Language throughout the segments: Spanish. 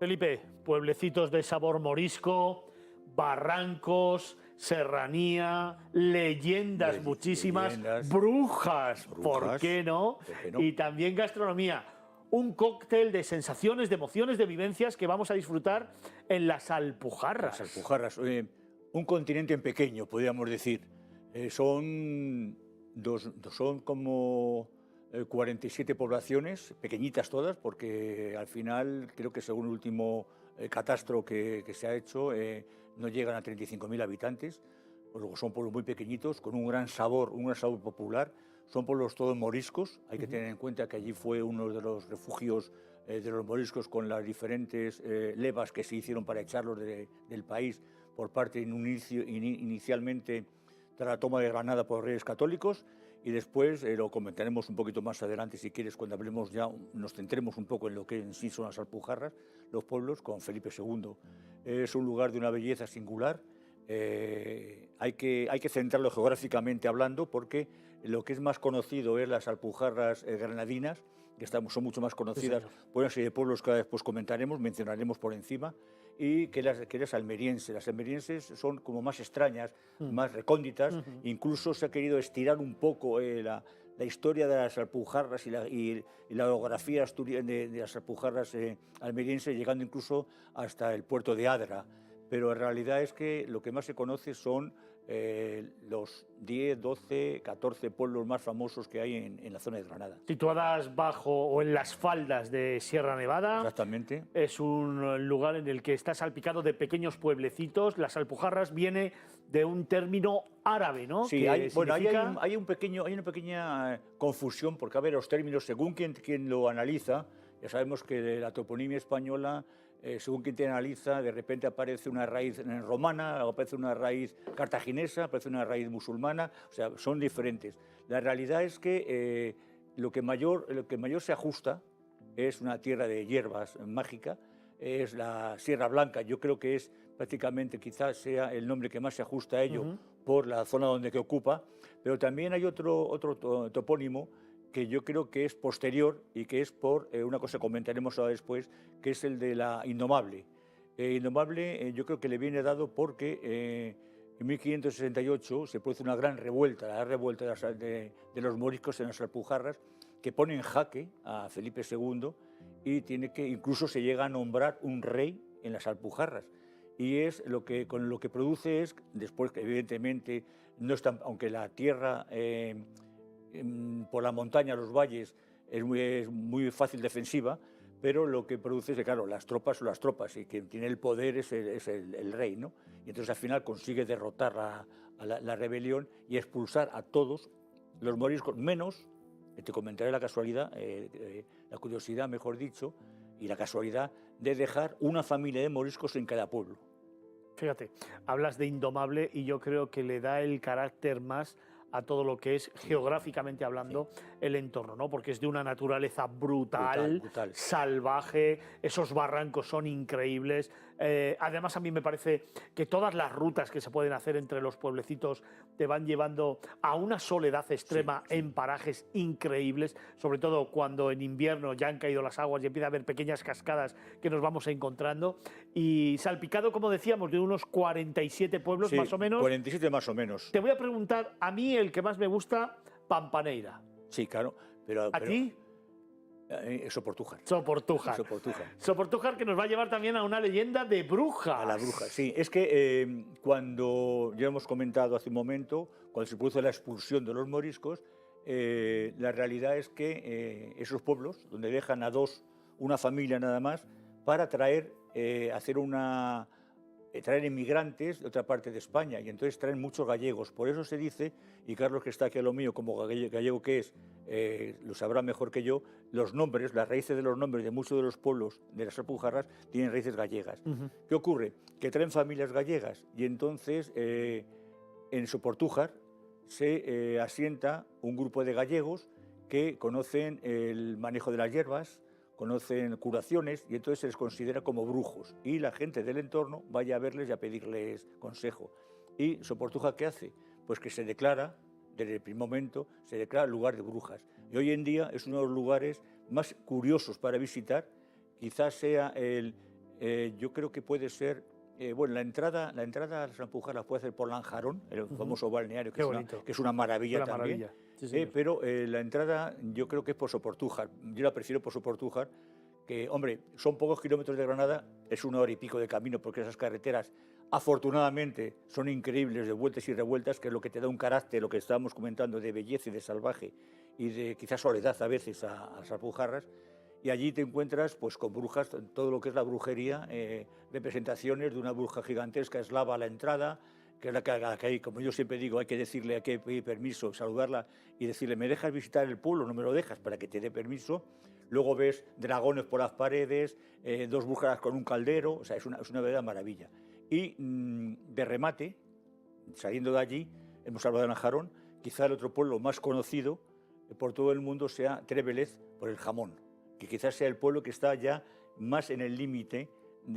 Felipe, pueblecitos de sabor morisco, barrancos, serranía, leyendas muchísimas, leyendas, brujas, ¿por brujas, qué no? ¿por qué no? Y también gastronomía. Un cóctel de sensaciones, de emociones, de vivencias que vamos a disfrutar en las Alpujarras. Las Alpujarras, un continente en pequeño, podríamos decir. Son como 47 poblaciones, pequeñitas todas, porque al final creo que según el último catastro que se ha hecho, no llegan a 35.000 habitantes. Luego son pueblos muy pequeñitos, con un gran sabor popular. Son pueblos todos moriscos. Hay que tener en cuenta que allí fue uno de los refugios de los moriscos, con las diferentes levas que se hicieron para echarlos del país por parte inicialmente tras la toma de Granada por reyes católicos, y después lo comentaremos un poquito más adelante, si quieres, cuando hablemos ya, nos centremos un poco en lo que en sí son las Alpujarras, los pueblos, con Felipe II. Es un lugar de una belleza singular. Hay que centrarlo geográficamente hablando, porque lo que es más conocido es las Alpujarras granadinas, que son mucho más conocidas por una serie de pueblos que después comentaremos, mencionaremos por encima, y que las almerienses. Las almerienses son como más extrañas, más recónditas. Incluso se ha querido estirar un poco la historia de las Alpujarras y la geografía de las Alpujarras almerienses, llegando incluso hasta el puerto de Adra. Pero en realidad es que lo que más se conoce son los 10, 12, 14 pueblos más famosos que hay en la zona de Granada. Situadas bajo o en las faldas de Sierra Nevada. Exactamente. Es un lugar en el que está salpicado de pequeños pueblecitos. Las Alpujarras viene de un término árabe, ¿no? Sí, hay una pequeña confusión, porque a ver, los términos, según quien lo analiza, ya sabemos que la toponimia española, según quien te analiza, de repente aparece una raíz romana, aparece una raíz cartaginesa, aparece una raíz musulmana, o sea, son diferentes. La realidad es que lo que mayor se ajusta es una tierra de hierbas mágica, es la Sierra Blanca. Yo creo que es prácticamente, quizás sea el nombre que más se ajusta a ello por la zona que ocupa, pero también hay otro topónimo que yo creo que es posterior y que es por una cosa que comentaremos ahora después, que es el de la Indomable. Indomable yo creo que le viene dado porque en 1568 se produce una gran revuelta, la revuelta de los moriscos en las Alpujarras, que pone en jaque a Felipe II, y incluso se llega a nombrar un rey en las Alpujarras. Y es con lo que produce es, después que evidentemente no están, aunque la tierra por la montaña, los valles, es muy fácil defensiva, pero lo que produce es que, claro, las tropas son las tropas, y quien tiene el poder es el rey, ¿no? Y entonces al final consigue derrotar a la rebelión y expulsar a todos los moriscos, menos, te comentaré la casualidad, la curiosidad, mejor dicho, y la casualidad de dejar una familia de moriscos en cada pueblo. Fíjate, hablas de Indomable y yo creo que le da el carácter más a todo lo que es, geográficamente hablando, el entorno, ¿no? Porque es de una naturaleza brutal, salvaje, esos barrancos son increíbles. Además, a mí me parece que todas las rutas que se pueden hacer entre los pueblecitos te van llevando a una soledad extrema en parajes increíbles, sobre todo cuando en invierno ya han caído las aguas y empieza a haber pequeñas cascadas que nos vamos encontrando. Y salpicado, como decíamos, de unos 47 pueblos más o menos. 47 más o menos. Te voy a preguntar, a mí el que más me gusta, Pampaneira. Sí, claro. ¿A ti? Soportújar. Soportújar. Soportújar, que nos va a llevar también a una leyenda de brujas. A la bruja, sí. Es que cuando, ya hemos comentado hace un momento, cuando se produce la expulsión de los moriscos, la realidad es que esos pueblos, donde dejan a una familia nada más, para traer inmigrantes de otra parte de España, y entonces traen muchos gallegos. Por eso se dice, y Carlos, que está aquí a lo mío, como gallego que es, lo sabrá mejor que yo, los nombres, las raíces de los nombres de muchos de los pueblos de las Alpujarras tienen raíces gallegas. ¿Qué ocurre? Que traen familias gallegas, y entonces en Soportújar se asienta un grupo de gallegos que conocen el manejo de las hierbas, conocen curaciones, y entonces se les considera como brujos, y la gente del entorno vaya a verles y a pedirles consejo. ¿Y Soportújar qué hace? Pues que se declara, desde el primer momento, se declara lugar de brujas. Y hoy en día es uno de los lugares más curiosos para visitar. Quizás sea yo creo que puede ser... bueno, la entrada a las Alpujarras puede hacer por Lanjarón, el famoso balneario, que es una maravilla también. Maravilla. Sí, pero la entrada yo creo que es por Soportújar. Yo la prefiero por Soportújar, que, hombre, son pocos kilómetros de Granada, es 1 hora y pico de camino, porque esas carreteras, afortunadamente, son increíbles de vueltas y revueltas, que es lo que te da un carácter, lo que estábamos comentando, de belleza y de salvaje, y de quizás soledad a veces a las Alpujarras. Y allí te encuentras pues, con brujas, todo lo que es la brujería, representaciones de una bruja gigantesca eslava a la entrada, que es la que hay, como yo siempre digo, hay que decirle, hay que pedir permiso, saludarla y decirle, ¿me dejas visitar el pueblo? No me lo dejas, para que te dé permiso. Luego ves dragones por las paredes, 2 brujas con un caldero, o sea, es una verdadera maravilla. Y de remate, saliendo de allí, hemos hablado de Lanjarón, quizá el otro pueblo más conocido por todo el mundo sea Trévelez, por el jamón, que quizás sea el pueblo que está ya más en el límite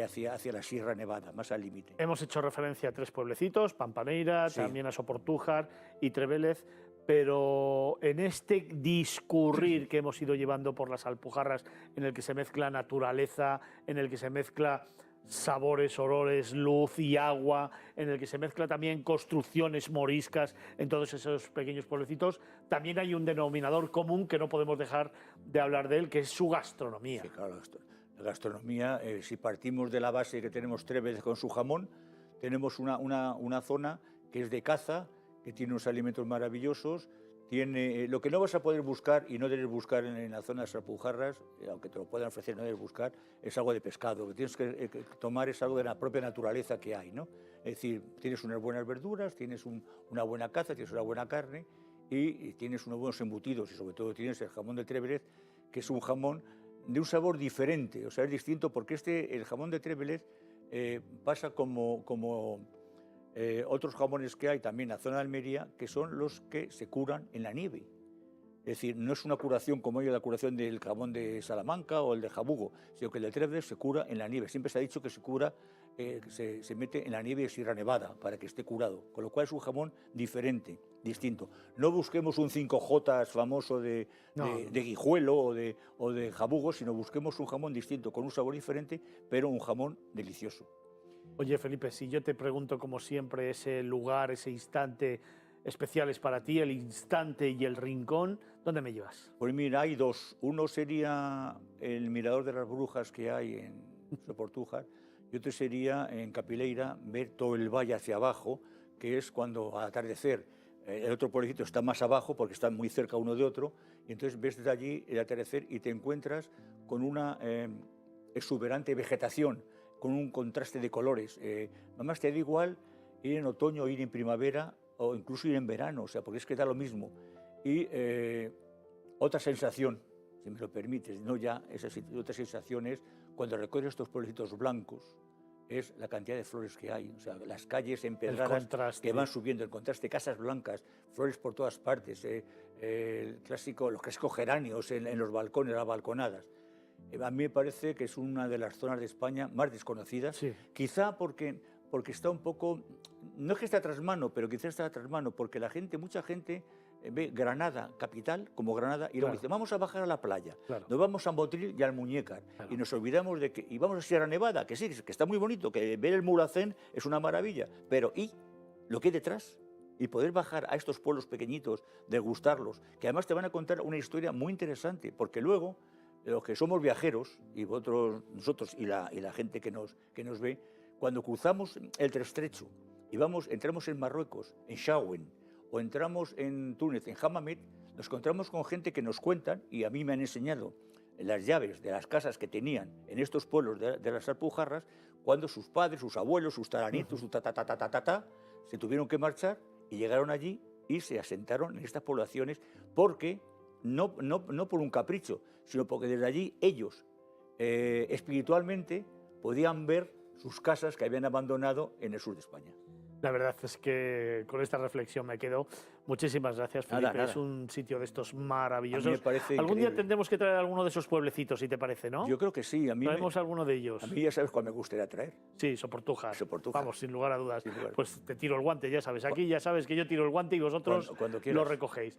hacia la Sierra Nevada, más al límite. Hemos hecho referencia a 3 pueblecitos, Pampaneira, sí, también a Soportújar y Trévelez, pero en este discurrir que hemos ido llevando por las Alpujarras, en el que se mezcla naturaleza, en el que se mezcla sabores, olores, luz y agua, en el que se mezcla también construcciones moriscas en todos esos pequeños pueblecitos, también hay un denominador común que no podemos dejar de hablar de él, que es su gastronomía. Sí, claro, la gastronomía, si partimos de la base que tenemos Trévelez con su jamón, tenemos una zona que es de caza, que tiene unos alimentos maravillosos, tiene lo que no vas a poder buscar y no debes buscar en la zona de las Alpujarras, aunque te lo puedan ofrecer, no debes buscar, es algo de pescado. Lo que tienes que tomar es algo de la propia naturaleza que hay, ¿no? Es decir, tienes unas buenas verduras, tienes una buena caza, tienes una buena carne y tienes unos buenos embutidos y sobre todo tienes el jamón de Trévelez, que es un jamón de un sabor diferente, o sea, es distinto porque el jamón de Trévelez pasa como otros jamones que hay también en la zona de Almería, que son los que se curan en la nieve. Es decir, no es una curación como la curación del jamón de Salamanca o el de Jabugo, sino que el de Trévelez se cura en la nieve. Siempre se ha dicho que se cura, se mete en la nieve de Sierra Nevada para que esté curado, con lo cual es un jamón diferente, distinto. No busquemos un 5J famoso de Guijuelo o de Jabugo, sino busquemos un jamón distinto, con un sabor diferente, pero un jamón delicioso. Oye, Felipe, si yo te pregunto, como siempre, ese lugar, ese instante especiales para ti, el instante y el rincón, ¿dónde me llevas? Pues mira, hay 2. Uno sería el Mirador de las Brujas que hay en Soportújar, y otro sería en Capileira, ver todo el valle hacia abajo, que es cuando al atardecer, el otro pueblecito está más abajo porque están muy cerca uno de otro, y entonces ves desde allí el atardecer y te encuentras con una exuberante vegetación, con un contraste de colores. Además te da igual ir en otoño, ir en primavera o incluso ir en verano, o sea, porque es que da lo mismo. Y otra sensación, si me lo permites, no ya esas otras sensaciones, cuando recorres estos pueblecitos blancos, es la cantidad de flores que hay, o sea, las calles empedradas que van subiendo, el contraste, casas blancas, flores por todas partes, los clásicos geranios en los balcones, las balconadas. A mí me parece que es una de las zonas de España más desconocidas, sí. Quizá porque está un poco, no es que está tras mano, pero quizá está tras mano, porque mucha gente ve Granada, capital, como Granada, y luego dice, vamos a bajar a la playa, nos vamos a Motril y al Muñécar, y nos olvidamos de que, y vamos a Sierra Nevada, que sí, que está muy bonito, que ver el Mulhacén es una maravilla, pero ¿y lo que hay detrás? Y poder bajar a estos pueblos pequeñitos, degustarlos, que además te van a contar una historia muy interesante, porque luego los que somos viajeros, y nosotros y la gente que nos ve, cuando cruzamos el Estrecho y entramos en Marruecos, en Chaouen, o entramos en Túnez, en Hammamet, nos encontramos con gente que nos cuentan, y a mí me han enseñado las llaves de las casas que tenían en estos pueblos de las Alpujarras, cuando sus padres, sus abuelos, sus taranitos, sus se tuvieron que marchar y llegaron allí y se asentaron en estas poblaciones porque no por un capricho, sino porque desde allí ellos espiritualmente podían ver sus casas que habían abandonado en el sur de España. La verdad es que con esta reflexión me quedo. Muchísimas gracias, Felipe. Nada. Es un sitio de estos maravillosos. A mí me parece Algún increíble. Día tendremos que traer alguno de esos pueblecitos, si te parece, ¿no? Yo creo que sí. Traemos alguno de ellos. A mí ya sabes cuál me gustaría traer. Sí, Soportújar. Vamos, sin lugar a dudas. Sin lugar. Pues te tiro el guante, ya sabes. Aquí ya sabes que yo tiro el guante y vosotros cuando lo recogéis.